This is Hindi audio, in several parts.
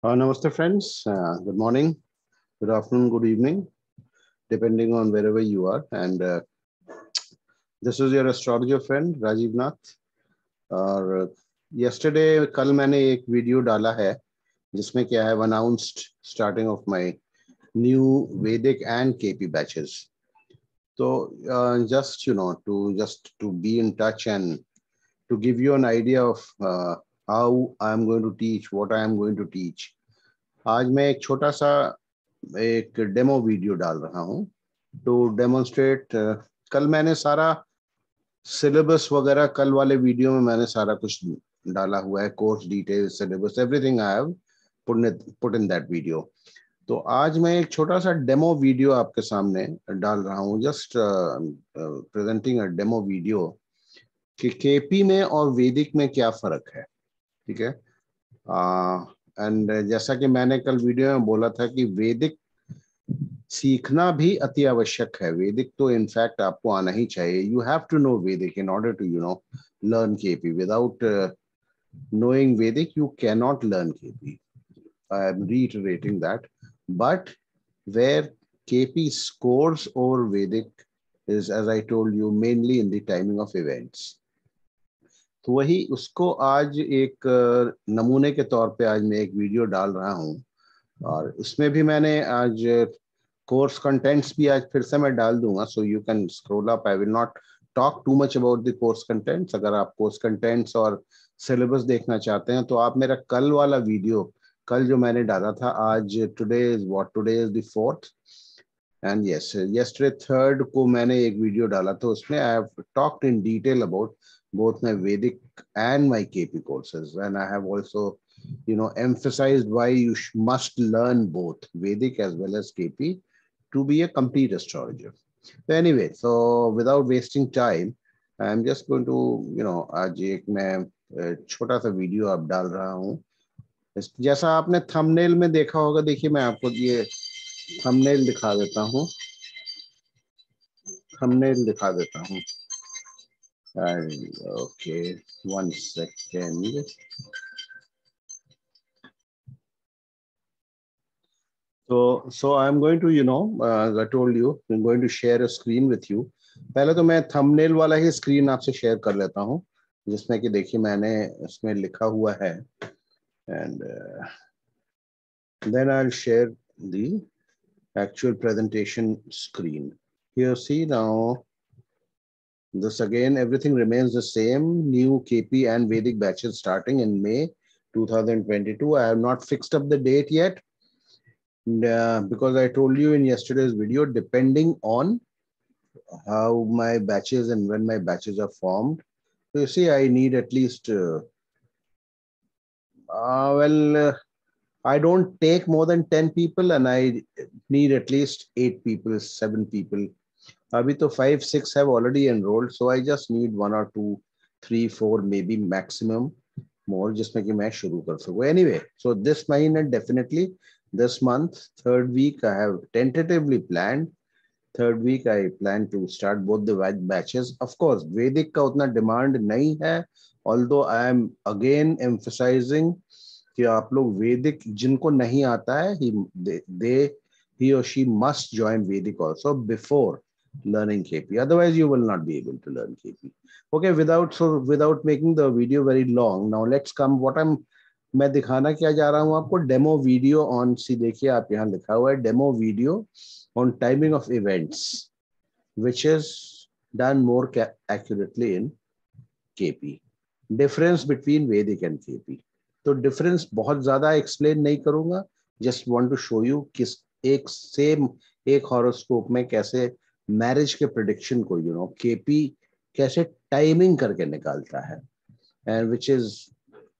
Namaste friends, good morning, good afternoon, good evening, depending on wherever you are. And this is your astrologer friend Rajiv नाथ. और yesterday कल मैंने एक वीडियो डाला है जिसमें क्या है announced starting of my new Vedic and KP batches. So just to be in touch and to give you an idea of how I am going to teach, what I am going to teach. आज मैं एक छोटा सा एक डेमो वीडियो डाल रहा हूँ टू डेमोन्स्ट्रेट. कल मैंने सारा सिलेबस वगैरह कल वाले वीडियो में मैंने सारा कुछ डाला हुआ है, course details, syllabus, everything I have put in that video. तो आज मैं एक छोटा सा डेमो वीडियो आपके सामने डाल रहा हूँ, just presenting a demo video कि केपी में और वैदिक में क्या फर्क है. ठीक है. एंड जैसा कि मैंने कल वीडियो में बोला था कि वैदिक सीखना भी अति आवश्यक है. वैदिक तो इनफैक्ट आपको आना ही चाहिए. You have to know Vedic in order to learn KP. Without knowing Vedic you cannot learn KP. I am reiterating that. But where KP scores over Vedic is, as I told you, mainly in the timing of events. तो वही उसको आज एक नमूने के तौर पे आज मैं एक वीडियो डाल रहा हूँ. और इसमें भी मैंने आज कोर्स कंटेंट्स भी आज फिर से मैं डाल दूंगा. So you can scroll up. I will not talk too much about the course contents. अगर आप कोर्स कंटेंट्स और सिलेबस देखना चाहते हैं तो आप मेरा कल वाला वीडियो, कल जो मैंने डाला था, आज today is 4th. And yes, yesterday 3rd को मैंने एक वीडियो डाला था. उसमें I have talked in detail about both my Vedic and my KP courses, and I have also emphasized why you must learn both Vedic as well as KP to be a complete astrologer. So anyway, so without wasting time, I'm just going to आज एक मैं छोटा सा वीडियो अब डाल रहा हूँ. जैसा आपने थंबनेल में देखा होगा, देखिए मैं आपको ये थंबनेल दिखा देता हूँ. Okay, 1 second. So I'm going to, as I told you, I'm going to share a screen with you. पहले तो मैं थंबनेल वाला ही स्क्रीन आपसे शेयर कर लेता हूँ, जिसमें कि देखिए मैंने इसमें लिखा हुआ है. And then I'll share the actual presentation screen. Here, see now. This again, everything remains the same. New KP and Vedic batches starting in May 2022. I have not fixed up the date yet because I told you in yesterday's video, depending on how my batches and when my batches are formed. So you see, I need at least, I don't take more than 10 people and I need at least 8 people, 7 people. Abhi to 5, 6 have already enrolled, so I just need 1 or 2, 3, 4, maybe maximum more, जिसमें कि मैं शुरू कर सकूँ. Anyway, so this महीने definitely, this month, 3rd week, I have tentatively planned. 3rd week, I plan to start both the batches. Of course, Vedic का उतना demand नहीं है, although I am again emphasizing कि आप लोग Vedic जिनको नहीं आता है, he or she must join Vedic also before learning KP. Otherwise, you will not be able to learn KP. Okay, without making the video very long, now let's come. मैं दिखाना क्या जा रहा हूँ आपको, डेमो वीडियो ऑन. सी देखिए आप यहाँ लिखा हुआ है demo video on timing of events which is done more accurately in KP. Difference between Vedic and KP. तो डिफरेंस बहुत ज्यादा एक्सप्लेन नहीं करूंगा. Just want to show you किस एक हॉरोस्कोप में कैसे मैरिज के प्रेडिक्शन को केपी कैसे टाइमिंग करके निकालता है. And which is,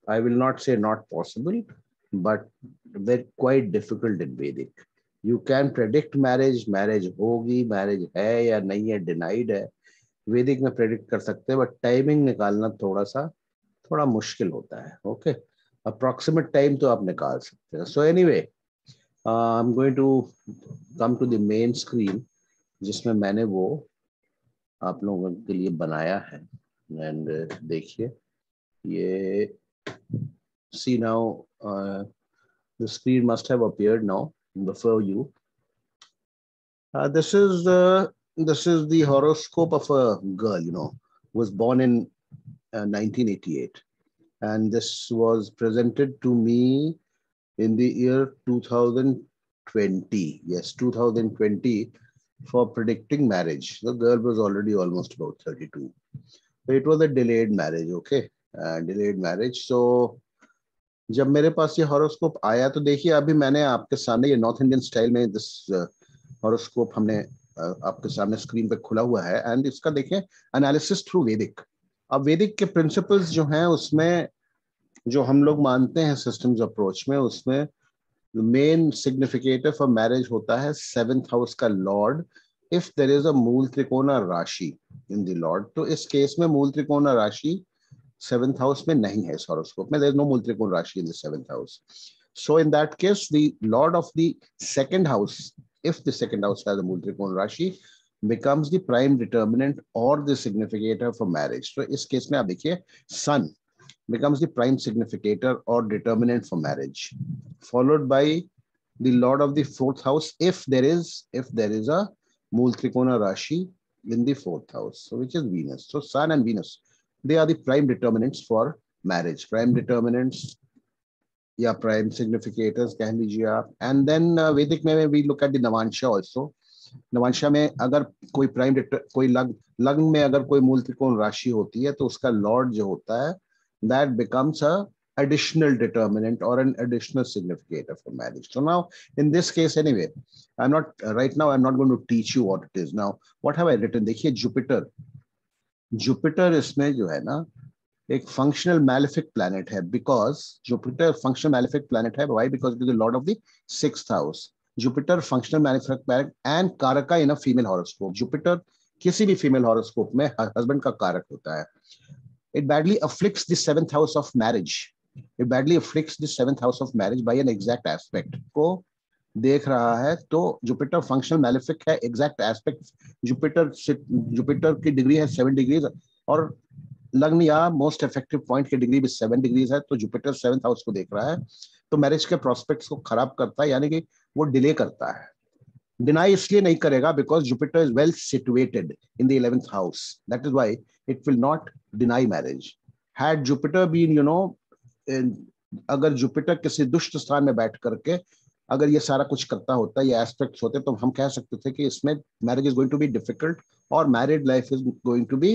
I will not say not possible, but very quite difficult in Vedic. You can predict marriage होगी, मैरिज है या नहीं है, डिनाइड है, वैदिक में प्रेडिक्ट कर सकते हैं, बट टाइमिंग निकालना थोड़ा मुश्किल होता है. ओके, अप्रॉक्सीमेट टाइम तो आप निकाल सकते हैं. So anyway, I am going to come to the main screen जिसमें मैंने वो आप लोगों के लिए बनाया है. एंड देखिए ये सी now The screen must have appeared now before you. This is the horoscope of a girl, who was born in 1988, and this was presented to me in the year 2020. Yes, 2020, for predicting marriage. The girl was already almost about 32. So it was a delayed marriage, okay? Delayed marriage. So जब मेरे पास ये हॉरोस्कोप आया तो देखिए अभी मैंने आपके सामने ये नॉर्थ इंडियन स्टाइल में दिस हॉरोस्कोप हमने आपके सामने स्क्रीन पे खुला हुआ है एंड इसका देखें एनालिसिस थ्रू वैदिक। अब वैदिक के प्रिंसिपल्स जो हैं उसमें जो हम लोग मानते हैं सिस्टम्स अप्रोच में, उसमें मेन सिग्निफिकेटर फॉर मैरिज होता है सेवेंथ हाउस का lord if there is a mool trikona राशि इन द लॉर्ड। तो इस केस में मूल त्रिकोणा राशि सेवेंथ हाउस में नहीं है इस हॉरोस्कोप में, देयर इज नो मूल त्रिकोण राशि in the seventh house. So in that case the lord of the second house, if the second house has a मूल त्रिकोण राशि, becomes the prime determinant or the significator for marriage. So इस केस में आप देखिए sun becomes the prime significator or determinant for marriage, followed by the lord of the fourth house if there is a मूल त्रिकोण राशि in the fourth house, so which is Venus. So sun and Venus, they are the prime determinants for marriage, prime determinants या प्राइम सिग्निफिकेटर्स कह लीजिए आप। एंड देन वैदिक में we look at the navamsha also. Navamsha में अगर कोई कोई लग्न में अगर कोई मूल त्रिकोण राशि होती है तो उसका लॉर्ड जो होता है that becomes a additional determinant or an additional significator for marriage. So now in this case anyway, I'm not going to teach you what it is. Now what have I written? देखिए जुपिटर इसमें जो है ना एक फंक्शनल मैलेफिक प्लैनेट है, because Jupiter functional malefic planet है। Why? Because it is the lord of the sixth house. Jupiter functional malefic planet and karaka in a female horoscope. Jupiter किसी भी फीमेल हॉरोस्कोप में हस्बैंड का कारक होता है। It badly afflicts the seventh house of marriage. It badly afflicts the seventh house of marriage by an exact aspect को देख रहा है। तो जुपिटर फंक्शनल मैलेफिक है, एग्जैक्ट एस्पेक्ट जुपिटर की डिग्री है 7 डिग्रीज और लग्न या मोस्ट इफेक्टिव पॉइंट की डिग्री भी 7 डिग्रीज है। तो जुपिटर सेवेंथ हाउस को देख रहा है तो मैरिज के प्रोस्पेक्ट्स को खराब करता है, यानी कि वो डिले करता है। डिनाई इसलिए नहीं करेगा because Jupiter is well situated in the 11th house, that is why it will not deny marriage. Had Jupiter been अगर जुपिटर किसी दुष्ट स्थान में बैठ करके अगर ये सारा कुछ करता होता, ये एस्पेक्ट्स होते, तो हम कह सकते थे कि इसमें marriage is going to be difficult और married life is going to be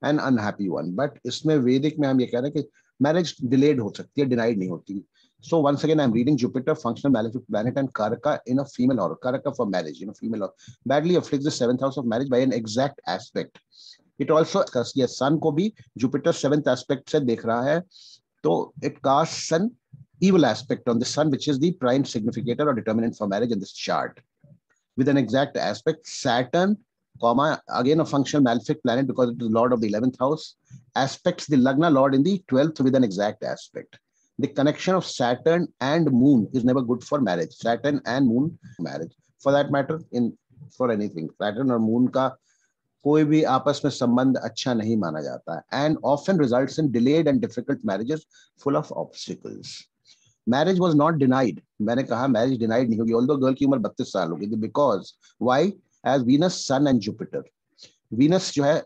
an unhappy one. But इसमें वैदिक में हम ये कह रहे हैं कि मैरिज डिलेड हो सकती है, डिनाइड नहीं होती। So once again, I'm reading Jupiter, functional malefic planet, and Karaka in a female or Karaka for marriage, female or badly afflicts the seventh house of marriage by an exact aspect. It also ये sun को भी Jupiter seventh aspect से देख रहा है, तो it casts an evil aspect on the sun, which is the prime significator or determinant for marriage in this chart. With an exact aspect, Saturn, again a functional malefic planet because it is lord of the 11th house, aspects the Lagna lord in the 12th with an exact aspect. The connection of Saturn and Moon is never good for marriage. Saturn and Moon marriage, for that matter, for anything, Saturn और Moon का कोई भी आपस में संबंध अच्छा नहीं माना जाता है, and often results in delayed and difficult marriages full of obstacles. Marriage was not denied. मैंने कहा marriage denied नहीं होगी, although girl की उम्र 32 साल होगी, because why? As Venus, Sun and Jupiter. Venus जो है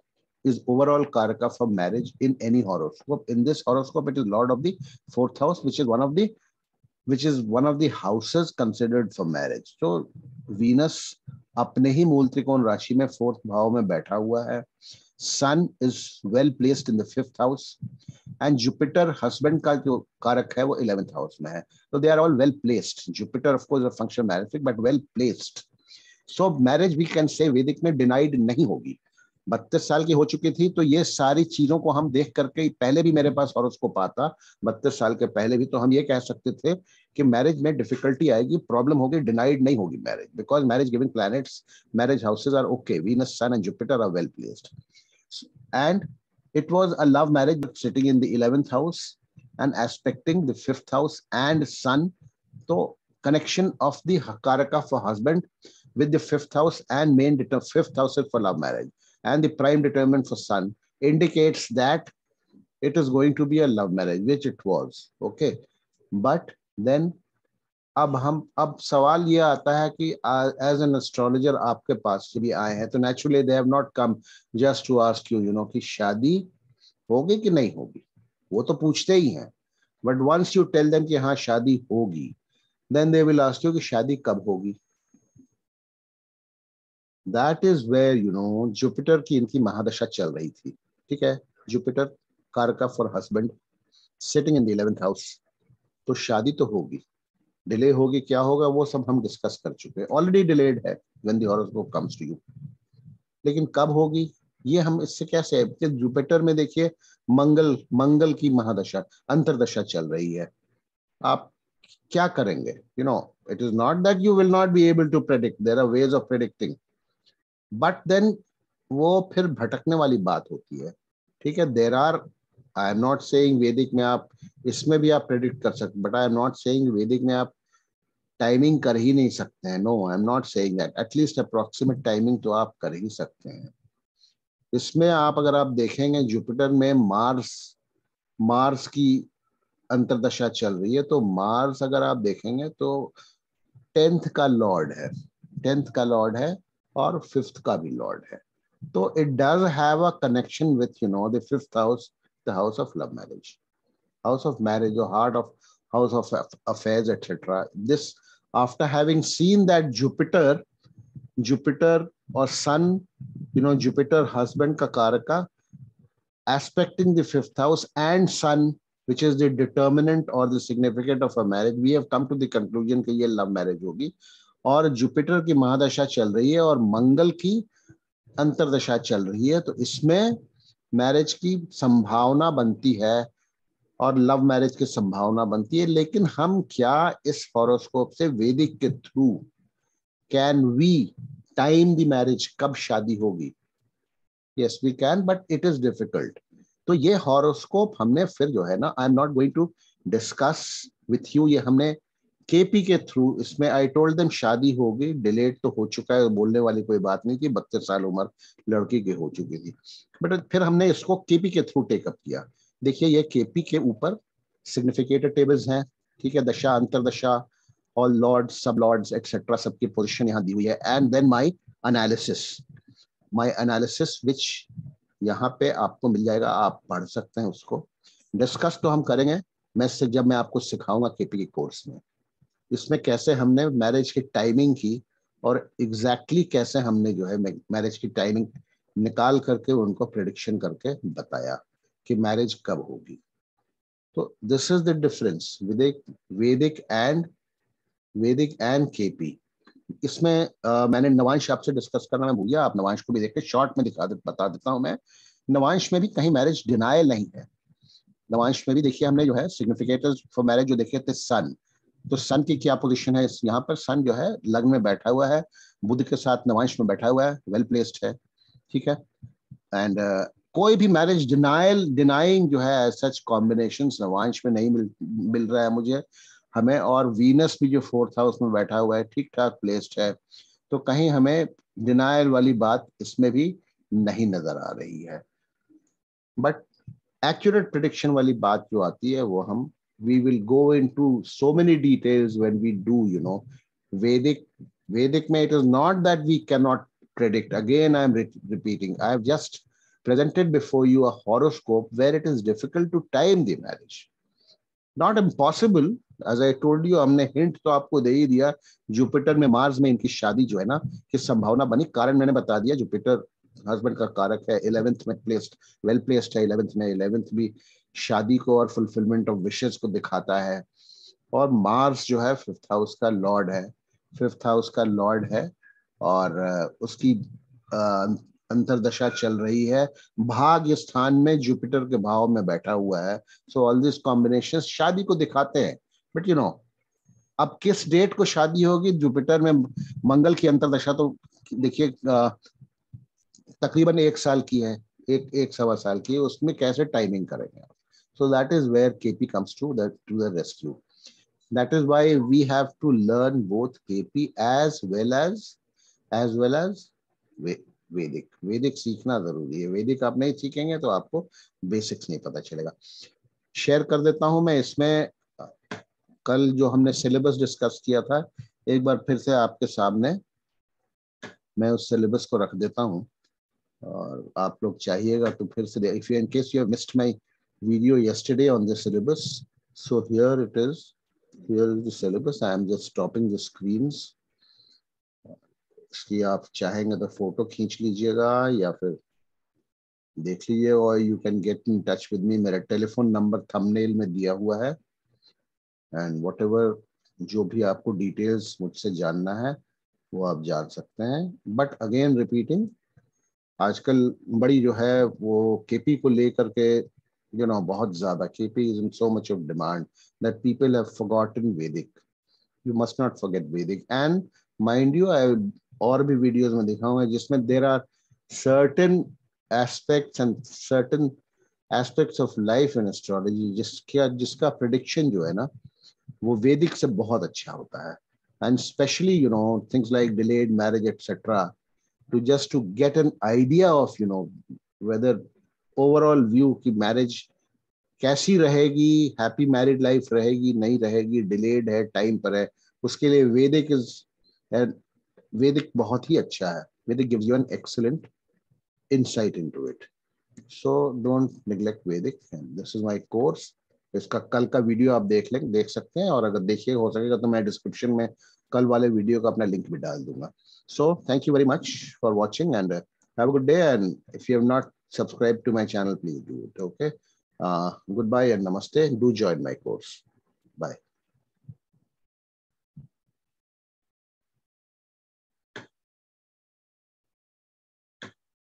is overall karaka for marriage in any horoscope. In this horoscope, it is lord of the fourth house, which is one of the houses considered for marriage. So Venus अपने ही मूल त्रिकोण राशि में फोर्थ भाव में बैठा हुआ है. Sun is well placed in the fifth house, and Jupiter husband का जो कारक है वो 11th house में है. So they are all well placed. Jupiter of course is a functional malefic, but well placed. So marriage we can say वैदिक में denied नहीं होगी. 32 साल की हो चुकी थी, तो ये सारी चीजों को हम देख करके, पहले भी मेरे पास हॉरोस्कोप आता 32 साल के पहले भी, तो हम ये कह सकते थे कि मैरिज में डिफिकल्टी आएगी, प्रॉब्लम होगी, डिनाइड नहीं होगी marriage, because marriage giving planets, marriage houses are okay. Venus, Sun and Jupiter are well placed, and it was a love marriage sitting in the 11th house and aspecting the 5th house and Sun. तो connection of the Karaka for husband with the 5th house and main 5th house for love marriage, and the prime determinant for Sun indicates that it is going to be a love marriage, which it was. Okay, but then अब सवाल ये आता है कि एज एन एस्ट्रोलॉजर आपके पास भी आए हैं, तो naturally they have not come just to ask you कि शादी होगी कि नहीं होगी, वो तो पूछते ही हैं। But once you tell them कि हाँ शादी होगी, then they will ask you कि शादी कब होगी। दैट इज वेयर जुपिटर की इनकी महादशा चल रही थी, ठीक है। जुपिटर कारका for husband sitting in the 11th house, तो शादी तो होगी। डिले होगी, क्या होगा वो सब हम डिस्कस कर चुके हैं, ऑलरेडी डिलेड है when the horoscope comes to you. लेकिन कब होगी ये हम इससे कैसे, जुपिटर में देखिए मंगल मंगल की महादशा अंतरदशा चल रही है। आप क्या करेंगे? It is not that you will not be able to predict, there are ways of predicting, but then वो फिर भटकने वाली बात होती है, ठीक है। There are, I am not saying Vedic में आप इसमें भी आप प्रेडिक्ट कर सकते, but I am not saying Vedic में आप टाइमिंग कर ही नहीं सकते हैं। No, I am not saying that, at least approximate timing तो आप कर ही सकते हैं। इसमें आप अगर आप देखेंगे जुपिटर में मार्स मार्स की अंतरदशा चल रही है, तो मार्स अगर आप देखेंगे तो 10th का लॉर्ड है, 10th का लॉर्ड है और 5th का भी लॉर्ड है। तो it does have a connection with the 5th house, the house of love marriage, house of marriage or heart of house of affairs, etc. This, after having seen that Jupiter or sun, Jupiter husband ka karaka aspecting the 5th house and sun, which is the determinant or the significant of a marriage, we have come to the conclusion कि ये love marriage होगी। और जुपिटर की महादशा चल रही है और मंगल की अंतरदशा चल रही है, तो इसमें मैरिज की संभावना बनती है और लव मैरिज की संभावना बनती है। लेकिन हम क्या इस हॉरोस्कोप से वैदिक के through can we time the marriage, कब शादी होगी? Yes we can, but it is difficult. तो ये हॉरोस्कोप हमने फिर जो है ना, I am not going to discuss with you, ये हमने केपी के थ्रू, इसमें आई टोल्ड देम शादी होगी, डिलेट तो हो चुका है, बोलने वाली कोई बात नहीं थी, 32 साल उम्र लड़की की हो चुकी थी। बट फिर हमने इसको केपी के थ्रू टेकअप किया। देखिए ये केपी के ऊपर सिग्निफिकेटर टेबल्स हैं, ठीक है, दशा अंतरदशा all lords sub lords etcetera सबकी पोजीशन यहाँ दी हुई है। And then my analysis which यहाँ पे आपको मिल जाएगा, आप पढ़ सकते हैं उसको। डिस्कस तो हम करेंगे जब मैं आपको सिखाऊंगा केपी के कोर्स में, इसमें कैसे हमने मैरिज की टाइमिंग की और एग्जैक्टली कैसे हमने जो है मैरिज की टाइमिंग निकाल करके उनको प्रेडिक्शन करके बताया कि मैरिज कब होगी। तो दिस इज द डिफरेंस वैदिक एंड केपी। इसमें मैंने नवांश आपसे डिस्कस करना मैं भूल गया, आप नवांश को भी देखते, शॉर्ट में बता देता हूं मैं। नवांश में भी कहीं मैरिज डिनायल नहीं है। नवांश में भी देखिए हमने जो है सिग्निफिकेटर्स फॉर मैरिज जो देखे थे, सन, तो सन की क्या पोजीशन है, यहाँ पर सन जो है लग्न में बैठा हुआ है, बुध के साथ नवांश में बैठा हुआ है, वेल प्लेस्ड है, ठीक है। एंड कोई भी मैरिज डिनाइंग जो है सच कॉम्बिनेशन नवांश में नहीं मिल रहा है मुझे हमें। और वीनस भी जो 4th हाउस में बैठा हुआ है, ठीक ठाक प्लेस्ड है, तो कहीं हमें डिनायल वाली बात इसमें भी नहीं नजर आ रही है। बट एक्यूरेट प्रिडिक्शन वाली बात जो आती है वो हम we will go into so many details when we do Vedic mein it is not that we cannot predict. Again I am repeating, I have just presented before you a horoscope where it is difficult to time the marriage, not impossible. as I told you, हमने हिंट तो आपको दे ही दिया, जुपिटर में मार्स में इनकी शादी जो है ना कि संभावना बनी, कारण मैंने बता दिया, जुपिटर हस्बैंड का कारक है, 11th में प्लेस्ड, वेल प्लेस्ड है 11th में, 11th भी शादी को और फुलफिलमेंट ऑफ विशेस को दिखाता है। और मार्स जो है 5th हाउस का लॉर्ड है, 5th हाउस का लॉर्ड है, और उसकी अंतरदशा चल रही है, भाग्य स्थान में जुपिटर के भाव में बैठा हुआ है। सो ऑल दिस कॉम्बिनेशन शादी को दिखाते हैं। बट अब किस डेट को शादी होगी, जुपिटर में मंगल की अंतरदशा तो देखिए तकरीबन 1 साल की है, एक सवा साल की है, उसमें कैसे टाइमिंग करेंगे आप? So that is where KP comes to the rescue. That is why we have to learn both KP as well as Vedic सीखना जरूरी है। वैदिक आप नहीं सीखेंगे तो आपको बेसिक्स नहीं पता चलेगा। शेयर कर देता हूं मैं इसमें कल जो हमने सिलेबस डिस्कस किया था, एक बार फिर से आपके सामने मैं उस सिलेबस को रख देता हूँ, और आप लोग चाहिएगा तो फिर से, if you in case you have missed my video yesterday on the syllabus, so here it is. Here is the syllabus. I am just stopping the screens. इसकी आप चाहेंगे तो फोटो खींच लीजिएगा या फिर देख लीजिए, और you can get in touch with me. मेरा टेलीफोन नंबर थंबनेल में दिया हुआ है, एंड व्हाटएवर जो भी आपको डिटेल्स मुझसे जानना है वो आप जान सकते हैं। बट अगेन रिपीटिंग, आजकल बड़ी जो है वो केपी को लेकर के बहुत ज्यादा, KP is in so much of demand that people have forgotten Vedic. You must not forget Vedic, and mind you, I और भी वीडियोस में दिखाऊंगा जिसमें there are certain aspects and certain aspects of life in astrology जिसका प्रिडिक्शन जो है ना वो वैदिक से बहुत अच्छा होता है। And specially things like delayed marriage etcetera, to just to get an idea of whether overall view की मैरिज कैसी रहेगी, हैप्पी मैरिड लाइफ रहेगी नहीं रहेगी, डिलेड है, टाइम पर है, उसके लिए वैदिक बहुत ही अच्छा है। वैदिक gives you an excellent insight into it. So don't neglect Vedic, and this is my course. इसका कल का वीडियो आप देख सकते हैं, और अगर देखिए हो सकेगा तो मैं डिस्क्रिप्शन में कल वाले वीडियो का अपना लिंक भी डाल दूंगा। So thank you very much for watching, and have a good day, and if you have not subscribed to my channel, please do it. Okay, goodbye and namaste. Do join my course. Bye.